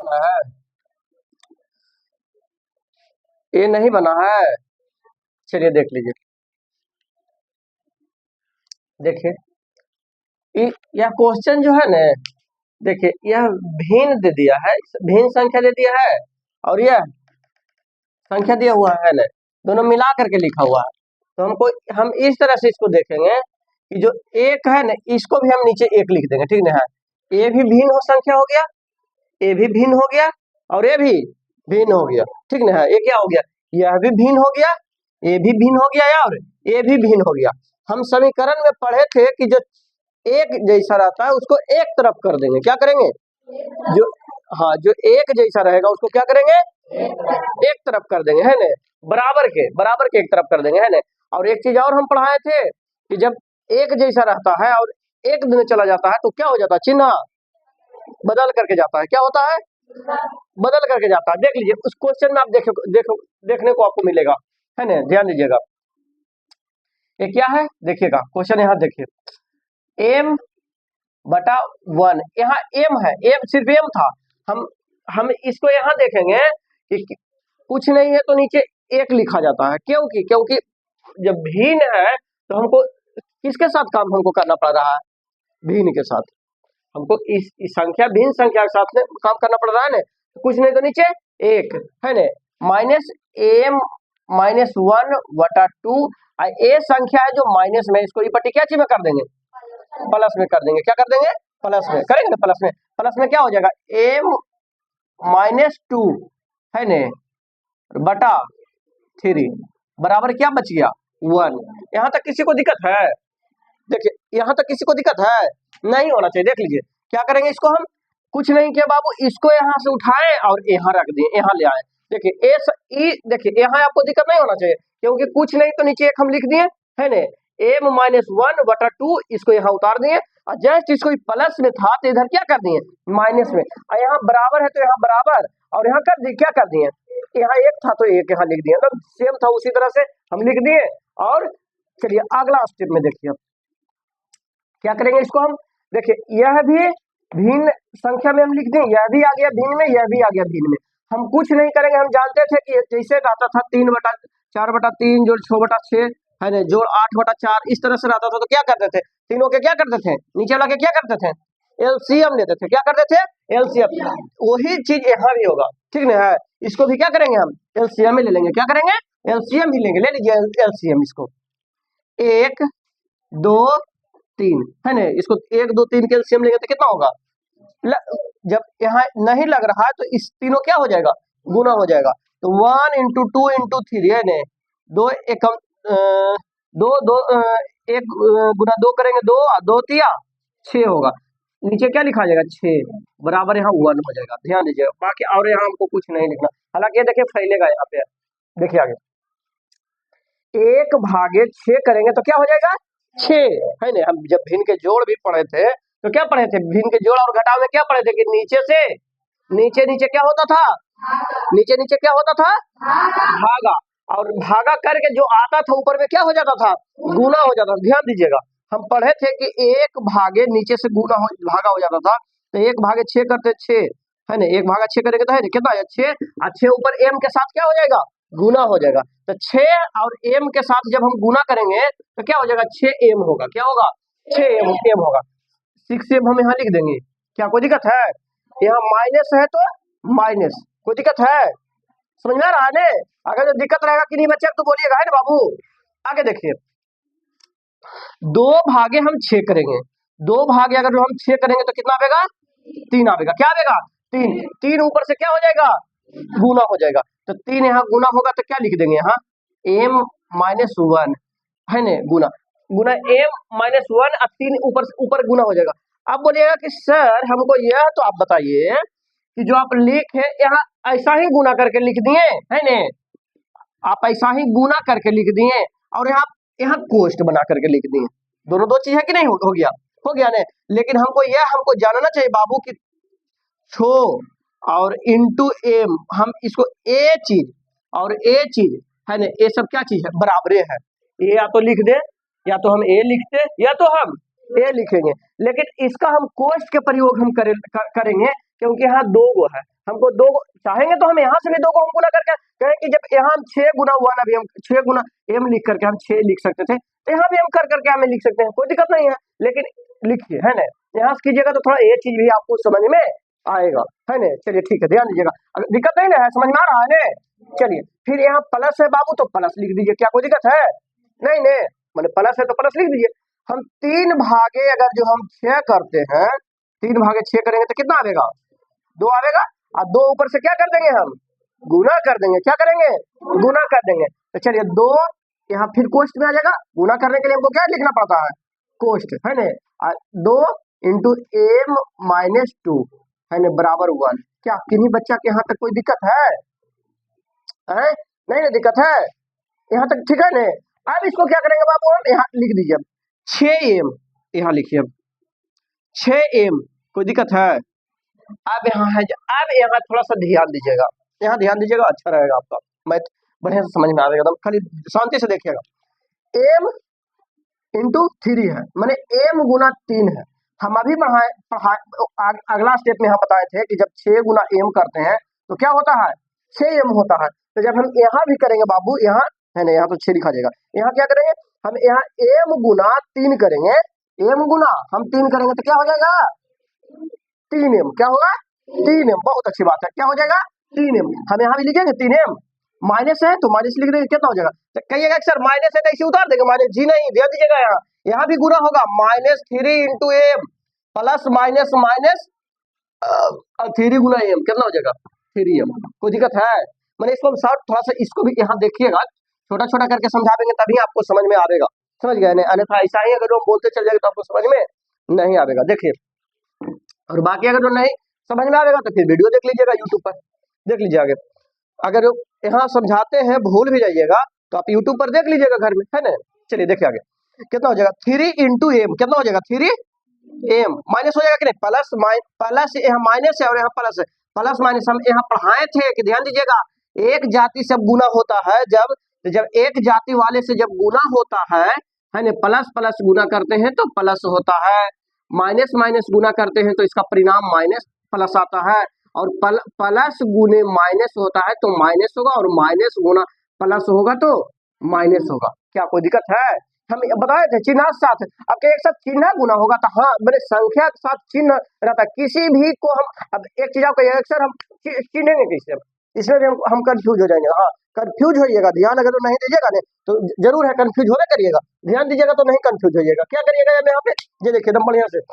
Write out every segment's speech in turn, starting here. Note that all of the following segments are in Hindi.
बना है, ए नहीं बना है। चलिए देख लीजिए, देखिए यह क्वेश्चन जो है ना, देखिए यह भिन्न दे दिया है, भिन्न संख्या दे दिया है और यह संख्या दिया हुआ है ना, दोनों मिला करके लिखा हुआ है। तो हम इस तरह से इसको देखेंगे कि जो एक है ना, इसको भी हम नीचे एक लिख देंगे, ठीक ना है। ए भी भिन्न हो संख्या हो गया, ए भी भिन्न हो गया और ये भी भिन्न हो गया, ठीक ना है। ये क्या हो गया, यह भी भिन्न हो गया, ये भी भिन्न हो गया और ये भी भिन्न हो गया। हम समीकरण में पढ़े थे कि जो एक जैसा रहता है उसको एक तरफ कर देंगे, क्या करेंगे, जो हाँ जो एक जैसा रहेगा उसको क्या करेंगे, एक तरफ कर देंगे, है ना, बराबर के एक तरफ कर देंगे, है ना। और एक चीज और हम पढ़ाए थे कि जब एक जैसा रहता है और एक दिन चला जाता है तो क्या हो जाता है, चिन्ह बदल करके जाता है, क्या होता है, बदल करके जाता है। देख लीजिए उस क्वेश्चन में आप देखने को आपको मिलेगा, है ना, ध्यान दीजिएगा। ये क्या है देखिएगा, क्वेश्चन यहाँ देखिए, m बटा 1, यहाँ m है, m सिर्फ m था। हम इसको यहाँ देखेंगे कि कुछ नहीं है तो नीचे एक लिखा जाता है, क्योंकि जब भिन्न है तो हमको किसके साथ काम हमको करना पड़ रहा है, भिन्न के साथ। हमको इस संख्या भिन्न संख्या के साथ में काम करना पड़ रहा है ना, कुछ नहीं तो नीचे एक, है ना, माइनस m माइनस 1 बटा 2। ए संख्या है जो माइनस में, इसको पट्टी क्या चीज में कर देंगे, प्लस में कर देंगे, क्या कर देंगे, प्लस में करेंगे ना, प्लस में क्या हो जाएगा, m माइनस 2, है ना, बटा 3 बराबर क्या बच गया, 1। यहाँ तक किसी को दिक्कत है, देखिए यहाँ तक किसी को दिक्कत है, नहीं होना चाहिए। देख लीजिए क्या करेंगे, इसको हम कुछ नहीं किया बाबू, इसको यहाँ से उठाएं और यहाँ रख दिए, यहाँ ले आए। देखिए देखिए यहाँ आपको दिक्कत नहीं होना चाहिए, क्योंकि कुछ नहीं तो नीचे एक हम लिख दिए, है ना, m माइनस 1 बटा 2, इसको यहाँ उतार दिए और जस्ट इसको प्लस में था तो इधर क्या कर दिए, माइनस में, और यहाँ बराबर है तो यहाँ बराबर, और यहाँ कर दिए, क्या कर दिए, यहाँ एक था तो एक यहाँ लिख दिए, तो सेम था उसी तरह से हम लिख दिए। और चलिए अगला स्टेप में देखिए क्या करेंगे, इसको हम देखिए यह भी भिन्न संख्या में हम लिख दें, यह भी आ गया भिन्न में, यह भी आ गया भिन्न में। हम कुछ नहीं करेंगे, हम जानते थे कि जैसे रहता था 3 बटा 4 बटा 3 जोड़ 6 बटा 6, है ना, जोड़ 8 बटा 4, इस तरह से रहता था। तो क्या करते थे, तीनों के क्या करते थे, नीचे वाला के क्या करते थे, एलसीएम लेते थे, क्या करते थे, एलसीएम। वही चीज यहाँ भी होगा, ठीक ना है। इसको भी क्या करेंगे, हम एलसीएम ही ले लेंगे, क्या करेंगे, एलसीएम ही लेंगे, ले लीजिए एलसीएम। इसको 1 2 3, है ना, इसको 1 2 3 के एलसीएम लेंगे तो कितना होगा, जब यहाँ नहीं लग रहा है तो इस तीनों क्या हो जाएगा, गुना हो जाएगा। तो 1 इंटू 2 इंटू 3, है ना, 2 एक 2 1 गुना 2 करेंगे, 2 2 तिया 6 होगा, नीचे क्या लिखा जाएगा, 6 बराबर यहाँ 1 हो जाएगा। ध्यान दीजिएगा, बाकी और यहाँ हमको कुछ नहीं लिखना, हालांकि ये देखिए फैलेगा यहाँ पे, देखिए आगे 1 भागे 6 करेंगे तो क्या हो जाएगा, 6, है ना। हम जब भिन्न के जोड़ भी पढ़े थे तो क्या पढ़े थे, भिन्न के जोड़ और घटाव में क्या पढ़े थे कि नीचे से नीचे क्या होता था, नीचे क्या होता था, भागा, और भागा करके जो आता था ऊपर में क्या हो जाता था, गुना हो जाता था। ध्यान दीजिएगा, हम पढ़े थे कि 1 भागे नीचे से भागा हो जाता था, तो 1 भागे 6 करते 6, है ना, 1 भागा 6 करेंगे तो है कितना है 6, और 6 ऊपर m के साथ क्या हो जाएगा, गुना हो जाएगा। तो 6 और m के साथ जब हम गुना करेंगे तो क्या हो जाएगा, 6m होगा, क्या होगा, 6m होगा। 6m हम यहाँ लिख देंगे, क्या कोई दिक्कत है, यहाँ माइनस है तो माइनस, कोई दिक्कत है, समझ में आ रहा है ना। अगर जो दिक्कत रहेगा कि नहीं बच्चे तो बोलिएगा, है ना बाबू। आगे देखिए 2 भागे हम 6 करेंगे, 2 भागे अगर हम 6 करेंगे तो कितना आएगा, 3 आएगा, क्या आएगा, 3 ऊपर से क्या हो जाएगा, गुना हो जाएगा। तो 3 यहाँ गुना होगा तो क्या लिख देंगे, यहाँ m माइनस 1, है ना, गुना m माइनस 1 और 3 ऊपर गुना हो जाएगा। अब बोलिएगा कि सर हमको यह तो आप बताइए कि जो आप लिखे यहाँ ऐसा ही गुना करके लिख दिए, है ना, आप ऐसा ही गुना करके लिख दिए और यहाँ कोष्ट बना करके लिख दिए, दोनों दो चीज है कि नहीं, हो गया ना। लेकिन हमको जानना चाहिए बाबू कि छो और इंटू m, हम इसको ए चीज और ए चीज, है ना, ये सब क्या चीज है, बराबरे है। ये या तो लिख दे, या तो हम ए लिखते, या तो हम ए लिखेंगे, लेकिन इसका हम कोष्ट के प्रयोग हम करेंगे क्योंकि यहाँ 2 गो है, हमको 2 गो चाहेंगे तो हम यहाँ से भी 2 को हम गुना करके कहें कि जब यहाँ हम 6 गुना 1 अभी हम 6 गुना m लिख करके हम 6 लिख सकते थे, तो यहाँ भी हम कर करके हमें लिख सकते हैं, कोई दिक्कत नहीं है। लेकिन लिखिए, है ना, यहाँ से कीजिएगा तो थोड़ा ये चीज भी आपको समझ में आएगा, है ना। चलिए ठीक है, ध्यान दीजिएगा, अगर दिक्कत नहीं ना है, समझ में आ रहा है ना। चलिए फिर यहाँ प्लस है बाबू, तो प्लस लिख दीजिए, क्या कोई दिक्कत है? नहीं ने, मैंने प्लस है तो प्लस लिख दीजिए। हम 3 भागे अगर जो हम 6 करते हैं, 3 भागे 6 करेंगे तो कितना आएगा? 2 आएगा, और 2 ऊपर से क्या कर देंगे हम? गुना कर देंगे। क्या करेंगे? गुना कर देंगे। तो चलिए 2 यहाँ फिर कोष्ट में आ जाएगा, गुना करने के लिए हमको क्या लिखना पड़ता है? कोष्ट, है ना। 2 इंटू m माइनस 2, है ना, बराबर 1। क्या किन्हीं बच्चा के यहाँ तक कोई दिक्कत है? नहीं ना, दिक्कत है यहाँ तक, ठीक है ना। अब इसको क्या करेंगे बाबू, हम यहाँ लिख दीजिए 6m, यहाँ लिखिए 6m, कोई दिक्कत है? अब यहाँ है, अब यहाँ थोड़ा सा ध्यान दीजिएगा, यहाँ ध्यान दीजिएगा, अच्छा रहेगा आपका मैथ बढ़िया से समझ में आएगा एकदम, खाली शांति से देखिएगा। m इंटू 3 है, मैंने m गुना 3 है। हम अभी अगला स्टेप में यहाँ बताए थे कि जब 6 गुना m करते हैं तो क्या होता है? 6m होता है। तो जब हम यहाँ भी करेंगे बाबू, यहाँ है ना, यहाँ तो 6 लिखा जाएगा, यहाँ क्या करेंगे हम, यहाँ m गुना 3 करेंगे, m गुना हम 3 करेंगे तो क्या हो जाएगा? 3m। क्या होगा? 3m। बहुत अच्छी बात है, क्या हो जाएगा? 3m। हम यहाँ भी लिखेंगे 3m, माइनस है तो माइनस लिख देंगे, कितना हो जाएगा? तो कहिएगा सर माइनस है तो इसे उतार देंगे माइनस, जी नहीं, दे दीजिएगा, यहाँ भी गुना होगा, -3 into M plus minus minus 3 गुना एम, कितना हो जाएगा? 3m। कोई दिक्कत है? मैंने इसको शॉर्ट थोड़ा सा, इसको भी यहाँ देखिएगा, छोटा छोटा करके समझाएंगे तभी आपको समझ में आएगा, समझ गए ना, अन्यथा ऐसा ही अगर हम बोलते चल जाएंगे तो आपको समझ में नहीं आएगा। देखिए, और बाकी अगर जो नहीं समझ में आएगा तो फिर वीडियो देख लीजिएगा, यूट्यूब पर देख लीजिए आगे। अगर यहाँ समझाते हैं भूल भी जाइएगा तो आप यूट्यूब पर देख लीजिएगा घर में, है ना। चलिए देखिए आगे कितना हो जाएगा, 3 इंटू एम, कितना हो जाएगा? 3m माइनस हो जाएगा कि नहीं, प्लस यहाँ माइनस है और यहाँ प्लस है, प्लस माइनस हम यहाँ पढ़ाए थे कि ध्यान दीजिएगा, एक जाति से गुना होता है, जब एक जाति वाले से जब गुना होता है ना, प्लस प्लस गुना करते हैं तो प्लस होता है, माइनस माइनस गुना करते हैं तो इसका परिणाम माइनस प्लस आता है, और प्लस गुने माइनस होता है तो माइनस होगा, और माइनस गुना प्लस होगा तो माइनस होगा। क्या कोई दिक्कत है? हम बताए थे चिन्ह साथ, अब एक साथ चिन्ह गुना होगा तो हाँ, मैंने संख्या के साथ चिन्ह रहता है, किसी भी को हम, अब एक चीज आपको अक्सर हम चिन्हेंगे कैसे, इसमें भी हम कंफ्यूज हो जाएंगे। हाँ, कंफ्यूज होइएगा, ध्यान अगर नहीं दीजिएगा ना तो जरूर है कंफ्यूज होने करिएगा, ध्यान दीजिएगा तो नहीं कंफ्यूज होइएगा। क्या करिएगा यहाँ पे, ये देखिए एकदम बढ़िया से,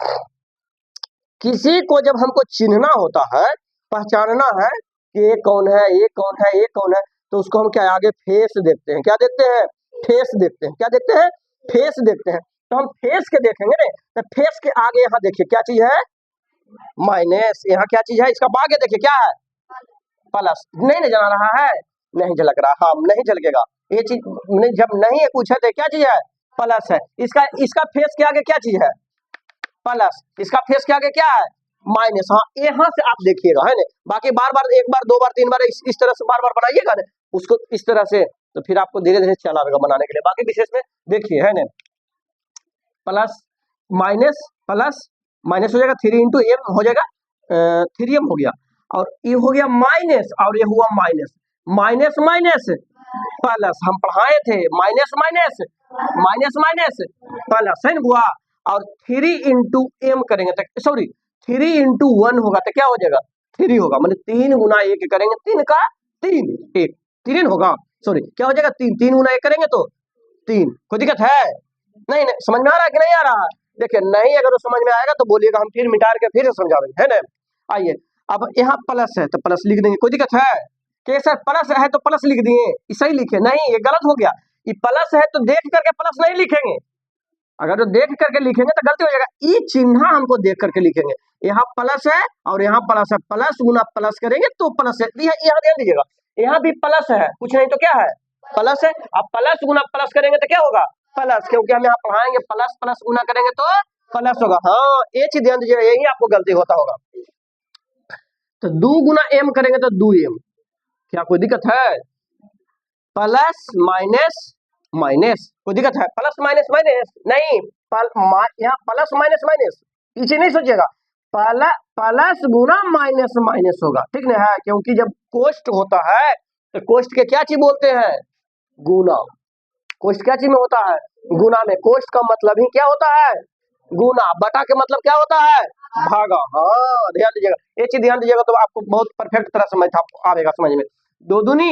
किसी को जब हमको चिन्हना होता है, पहचानना है कि ये कौन है, ये कौन है, ये कौन है, तो उसको हम क्या आगे फेस देखते हैं, क्या देखते हैं? फेस देखते हैं। क्या देखते हैं? फेस देखते हैं। तो हम फेस के देखेंगे ना, तो फेस के आगे यहाँ देखिए क्या चीज है? माइनस। यहाँ क्या चीज है? इसका आगे देखिए क्या है? प्लस। नहीं ना जना रहा है, नहीं झलक रहा, हाँ नहीं झलकेगा ये चीज, जब नहीं पूछा तो क्या चीज है? प्लस है। इसका फेस के आगे क्या चीज है? प्लस। इसका फेस के आगे क्या है? माइनस। हाँ, यहाँ से आप देखिएगा, है ना, बाकी बार बार, एक बार, दो बार, तीन बार इस तरह से बार बार बनाइएगा ना उसको इस तरह से, तो फिर आपको धीरे धीरे चला आएगा बनाने के लिए। बाकी विशेष में देखिए, है ना, प्लस माइनस प्लस माइनस हो जाएगा, 3 इंटू एम हो जाएगा, 3m हो गया, और ये हो गया माइनस, और ये हुआ माइनस, माइनस माइनस प्लस, हम पढ़ाए थे minus minus minus minus plus, है ना हुआ, और 3 इंटू एम करेंगे तो सॉरी 3 इंटू 1 होगा तो क्या हो जाएगा? 3 होगा, मतलब 3 गुना 1 करेंगे, 3 का 3, 1 3 होगा, सॉरी क्या हो जाएगा? 3 गुना 1 करेंगे तो 3। कोई दिक्कत है? नहीं, समझ में आ रहा है कि नहीं आ रहा? देखिए, नहीं अगर समझ में आएगा तो बोलिएगा, हम फिर मिटा के फिर समझाएंगे, है ना। आइए, अब यहाँ प्लस है तो प्लस लिख देंगे, कोई दिक्कत है? कि सर प्लस है तो प्लस लिख दिए, सही लिखे? नहीं, ये गलत हो गया, ये प्लस है तो देख करके प्लस नहीं लिखेंगे, अगर जो देख करके लिखेंगे तो गलती हो जाएगा, ई चिन्ह हमको देख करके लिखेंगे, यहाँ प्लस है और यहाँ प्लस है, प्लस गुना प्लस करेंगे तो प्लस है, यहाँ ध्यान दीजिएगा, यहाँ भी प्लस है, कुछ नहीं तो क्या है? प्लस है। अब प्लस गुना प्लस करेंगे तो क्या होगा? प्लस, क्योंकि हम यहाँ पढ़ाएंगे प्लस प्लस गुना करेंगे तो प्लस होगा। हाँ, ये चीज ध्यान दीजिएगा, यही आपको गलती होता होगा। तो 2 गुना एम करेंगे तो 2m, क्या कोई दिक्कत है? प्लस माइनस माइनस, कोई दिक्कत है? प्लस माइनस माइनस नहीं, यहाँ प्लस माइनस माइनस, पीछे नहीं सोचिएगा, प्लस गुना माइनस माइनस होगा, ठीक ना है, क्योंकि जब कोष्ट होता है तो कोष्ट के क्या चीज बोलते हैं, गुना। कोष्ट क्या चीज में होता है, गुना में। कोष्ट का मतलब ही क्या होता है, गुना। बटा के मतलब क्या होता है, भागा। हाँ ध्यान दीजिएगा, ये चीज ध्यान दीजिएगा तो आपको बहुत परफेक्ट तरह समझ आएगा समझ में। 2 दूनी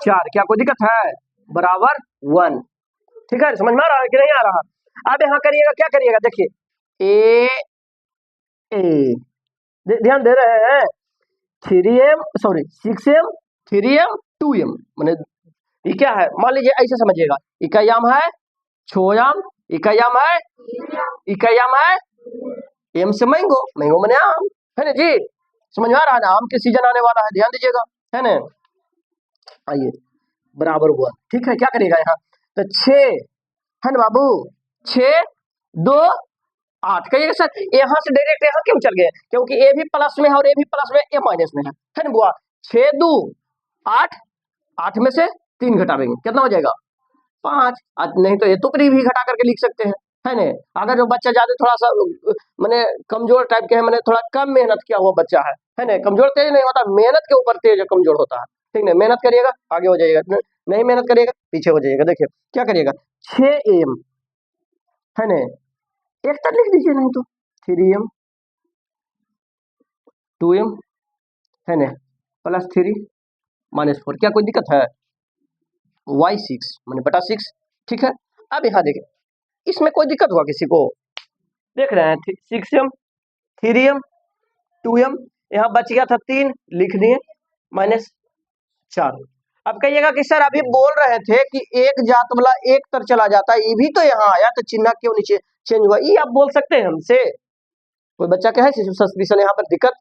4, क्या कोई दिक्कत है, बराबर 1। ठीक है, समझ में आ रहा है कि नहीं आ रहा। अब यहाँ करिएगा, क्या करिएगा, देखिए ए ध्यान दे रहे हैं, 3m sorry 6m 3m 2m, मैंने ये क्या है, मान लीजिए ऐसे समझिएगा, इकायाम है, छोयाम, इकायाम है, इकायाम है, एम से मैंगो, मैंगो मैंने आम, है ना जी। समझ में आ रहा है ना, आम के सीजन आने वाला है, ध्यान दीजिएगा, है ना। आइए बराबर हुआ, ठीक है, क्या करेगा यहाँ, तो 6 है ना बाबू, 6 2 8 कहिएगा सर यहाँ से डायरेक्ट यहाँ क्यों चल गए, क्योंकि ए भी प्लस में है और ए भी प्लस में, ए माइनस में है ना बुआ। 6 2 8, 8 में से 3 घटावेंगे, कितना हो जाएगा 5। नहीं तो ये तुकड़ी भी घटा करके लिख सकते हैं, है ना। अगर जो बच्चा ज्यादा थोड़ा सा मैंने कमजोर टाइप के है, मैंने थोड़ा कम मेहनत किया हुआ बच्चा है ना, कमजोर तेज नहीं होता, मेहनत के ऊपर तेज कमजोर होता है, ठीक ना। मेहनत करिएगा आगे हो जाइएगा, नहीं मेहनत करिएगा पीछे हो जाइएगा। देखिए क्या करिएगा, 6m है ना, एक तक लिख दीजिए, नहीं तो 3m 2m है ना, प्लस 3 माइनस 4, क्या कोई दिक्कत है, y6 मैंने बटा 6, ठीक है। अब यहाँ देखिए, इसमें कोई दिक्कत हुआ किसी को, देख रहे हैं 6m 3m 2m, यहाँ बच गया था 3, लिख दिए, माइनस 4। अब कहिएगा कि सर अभी बोल रहे थे कि एक जात वाला एक तर चला जाता है, ये भी तो यहाँ आया तो चिन्ह क्यों नीचे चेंज हुआ, ये आप बोल सकते हैं हमसे। कोई बच्चा क्या है सस्पिशन यहाँ पर दिक्कत,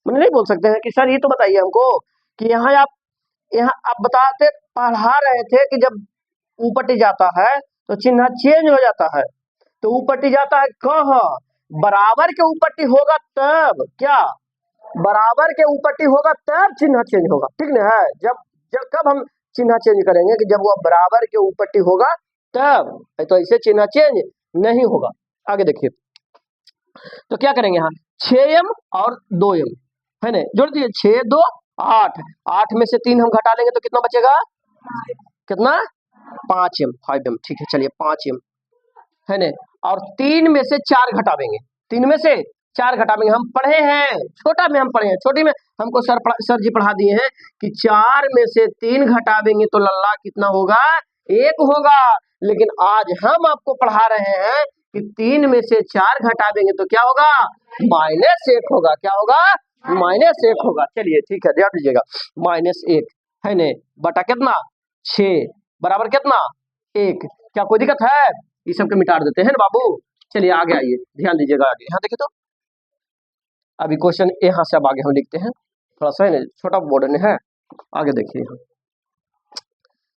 मैंने नहीं बोल सकते हैं कि सर ये तो बताइए हमको कि यहाँ आप बताते पढ़ा रहे थे कि जब ऊपटी जाता है तो चिन्ह चेंज हो जाता है, तो ऊपटी जाता है कहाँ, बराबर के ऊपटी होगा तब, क्या बराबर के ऊपटी होगा तब चिन्ह चेंज होगा, ठीक ना है। जब कब हम चिन्ह चेंज करेंगे कि जब वो बराबर के ऊपटी होगा तब, तो ऐसे चिन्ह चेंज नहीं होगा। आगे देखिए, तो क्या करेंगे यहाँ 6m और 2m है ना, जोड़ दिए 6 2 8, 8 में से 3 हम घटा लेंगे तो कितना बचेगा, कितना 5m 5m, ठीक है चलिए 5m है ना, और 3 में से 4 घटावेंगे, 3 में से 4 घटावेंगे। हम पढ़े हैं छोटा में, हम पढ़े हैं छोटी में, हमको सर जी पढ़ा दिए हैं कि 4 में से 3 घटावेंगे तो लल्ला कितना होगा, 1 होगा। लेकिन आज हम आपको पढ़ा रहे हैं कि 3 में से 4 घटावेंगे तो क्या होगा, -1 होगा, क्या होगा, -1 होगा। चलिए ठीक है, ध्यान दीजिएगा, -1 है ना, बटा कितना 6 बराबर कितना 1, क्या कोई दिक्कत है, ये सब के मिटा देते हैं ना बाबू। चलिए आगे आइए, ध्यान दीजिएगा आगे, यहाँ देखिए तो अभी क्वेश्चन यहाँ से अब आगे हम लिखते हैं, थोड़ा सा है ना छोटा बोर्ड में है, आगे देखिए यहाँ।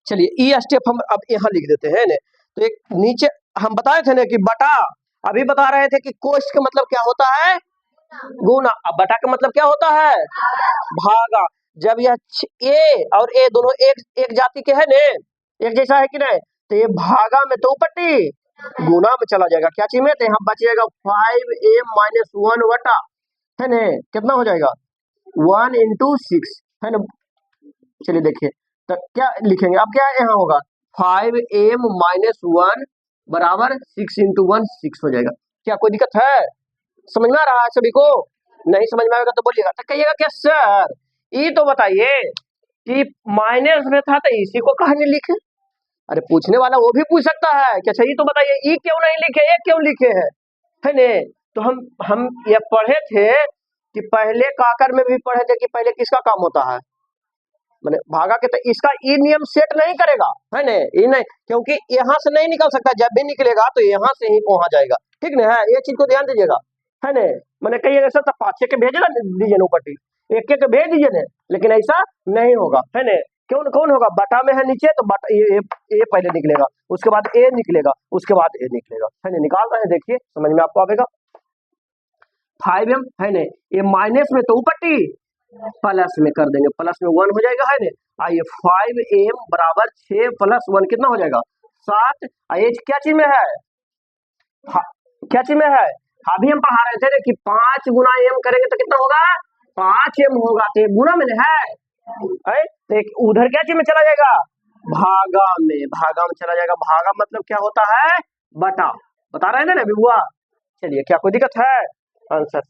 चलिए ये स्टेप हम अब यहाँ लिख देते हैं ना, तो एक नीचे हम बताए थे ना कि बटा, अभी बता रहे थे कि कोष्ट का मतलब क्या होता है, गुना। अब बटा का मतलब क्या होता है, भागा। जब यह ए और ए दोनों एक जाति के है ने, एक जैसा है कि नहीं, तो ये भागा में तो ऊपटी गुना में चला जाएगा, क्या चीज में, तो यहाँ बच जाएगा 5m - 1 बटा है ना, कितना हो जाएगा 1 × 6 है ना। चलिए देखिए तो क्या लिखेंगे, अब क्या यहाँ होगा 5m - 1 बराबर 6 × 1 6 हो जाएगा। क्या कोई दिक्कत है, समझ में आ रहा है सभी को, नहीं समझ में आएगा तो बोलिएगा, तो कहिएगा क्या सर ये तो बताइए कि माइनस में था तो इसी को कहा नहीं लिखे। अरे पूछने वाला वो भी पूछ सकता है कि अच्छा ये तो बताइए ये क्यों नहीं लिखे, ये क्यों लिखे हैं, है ने। तो हम ये पढ़े थे कि पहले काकर में भी पढ़े थे कि पहले किसका काम होता है, मैंने भागा के, तो इसका ये नियम सेट नहीं करेगा, है ना, ये नहीं, क्योंकि यहाँ से नहीं निकल सकता, जब भी निकलेगा तो यहाँ से ही वहां जाएगा, ठीक ना है, ये चीज को ध्यान दीजिएगा, है ना। मैंने कहिएगा सर तो 5 के भेजेगा दीजिए ना ऊपर, एक के भेज दीजिए ना, लेकिन ऐसा नहीं होगा, है ना। क्यों, कौन होगा, बटा में है नीचे तो बटा ए पहले निकलेगा, उसके बाद ए निकलेगा, उसके बाद ए निकलेगा, है ना, निकाल रहे हैं, देखिए समझ में आपको आएगा। 5m है ना, ये माइनस में तो ऊपर प्लस में कर देंगे, प्लस में 1 हो जाएगा, है ना। आइए 5m बराबर 6 + 1 कितना हो जाएगा 7, ये क्या चीज में है, क्या चीज में है, अभी हम पढ़ा रहे थे कि 5 गुना m करेंगे तो कितना होगा 5m होगा, तो ये गुना में है तो एक उधर क्या चीज में चला जाएगा भागा में चला जाएगा। भागा मतलब क्या होता है बटा, बता रहे थे ना अभी हुआ। चलिए क्या कोई दिक्कत है आंसर